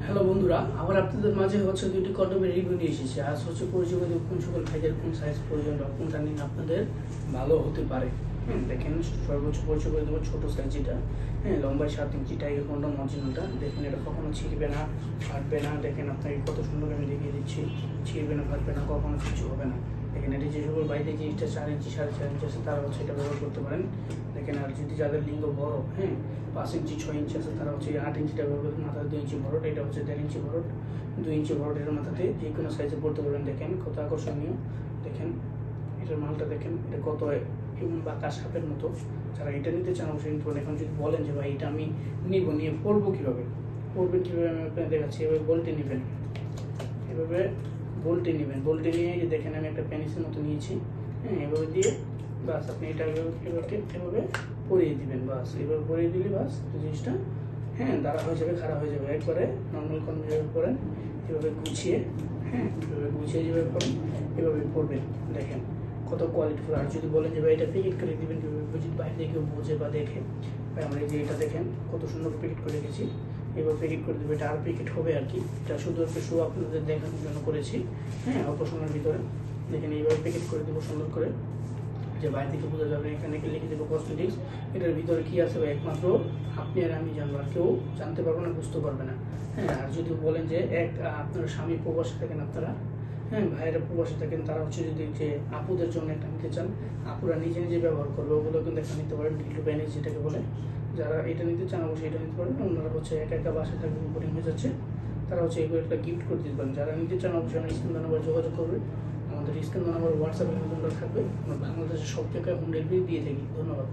Hello বন্ধুরা, আবার আপনাদের মাঝে দুইটি কন্ডোমের রিভিউ নিয়ে এসেছি। আজ পরিচয় দেব কোন সকল ভাইদের কোন সাইজ প্রয়োজন বা কোনটা নিয়ে আপনাদের ভালো হতে পারে। দেখেন, সর্বোচ্চ পরিচয় করে দেবো ছোটো সাইজ যেটা, লম্বায় 7 ইঞ্চি টাইগার কন্ডোম অরিজিনালটা। দেখেন, এটা কখনো ছিঁড়বে না, ফাটবে না। দেখেন, আপনাকে কত সুন্দর আমি দেখিয়ে দিচ্ছি, ছিঁড়বে না, ফাটবে না, কখনো কিছু হবে না। দেখেন, এটি যে সকল বাইরে জিনিসটা 4 ইঞ্চি 4.5 ইঞ্চি আছে তারা এটা ব্যবহার করতে পারেন। দেখেন, আর যদি যাদের লিঙ্গ বড়, 5 ইঞ্চি 6 ইঞ্চি আছে তারা 8 ইঞ্চিটা ব্যবহার করতে, মাথায় 2 ইঞ্চি ভরট, এটা 1.5 ইঞ্চি ভরট, 2 ইঞ্চি ভরটের মাথাতে যে কোনো সাইজে পড়তে পারবেন। দেখেন কত আকর্ষণীয়। দেখেন এটার মালটা, দেখেন এটা কত বাঁকা সাপের মতো। যারা এটা নিতে চান অবশ্যই নিতে পারেন। এখন যদি বলেন যে ভাই এটা আমি নিয়ে পড়বো কীভাবে, আমি আপনাকে দেখাচ্ছি। এভাবে বলটি নেবেন, এভাবে বলটি নেবেন। বলটি নিয়ে যে দেখেন আমি একটা পেনিসের মতো নিয়েছি, এভাবে দিয়ে বাস আপনি এটা এভাবে পরিয়ে দিবেন। বাস এভাবে পরিয়ে দিলে বাস জিনিসটা দাঁড়া হয়ে যাবে, খারাপ হয়ে যাবে। একবারে নর্মাল কন্ডম যেভাবে করেন এভাবে গুছিয়ে, এভাবে গুছিয়ে যেভাবে করেন এভাবে পড়বেন। দেখেন কত কোয়ালিটিফুল। আর যদি বলেন যে ভাই এটা প্যাকেট করে দিবেন কীভাবে, যদি বাইরে কেউ বোঝে বা দেখে, ভাই আমরা এই যে এটা দেখেন কত সুন্দর প্যাকেট করে রেখেছি, এবার প্যাকেট করে দেবো। এটা আর প্যাকেট হবে আর কি। এটা শুধু একটা শো আপনাদের দেখানোর জন্য করেছি, অল্প সময়ের ভিতরে। দেখেন এইভাবে প্যাকেট করে দেবো সুন্দর করে, যে বাইরে থেকে বোঝা যাবে। এখানে লিখে দেবো কসমেটিক্স। এটার ভিতরে কি আছে একমাত্র আপনি আর আমি জানবো, আর কেউ জানতে পারবো না, বুঝতে পারবে না। আর যদি বলেন যে আপনার স্বামী প্রবাসে থাকেন, আপনারা ভাইয়েরা প্রবাসে থাকেন, তারা যদি যে আপুদের জন্য একটা নিতে চান, আপুরা নিজে নিজে ব্যবহার করবে, ওগুলো কিন্তু একটা নিতে পারেন। ডিলু প্যানিস যেটাকে বলে, যারা এটা নিতে চান অবশ্যই এটা নিতে পারেন। ওনারা একা একা বাসায় থাকবে, বোরিং হয়ে যাচ্ছে, তারা এগুলো একটা গিফট করে দিতে পারেন। যারা নিতে চান অবশ্যই আমার স্ক্রিন নাম্বার যোগাযোগ করবে। আমাদের স্ক্রিন নাম্বার হোয়াটসঅ্যাপে থাকবে। আমরা বাংলাদেশের সব জায়গায় হোম ডেলিভারি দিয়ে থাকি। ধন্যবাদ।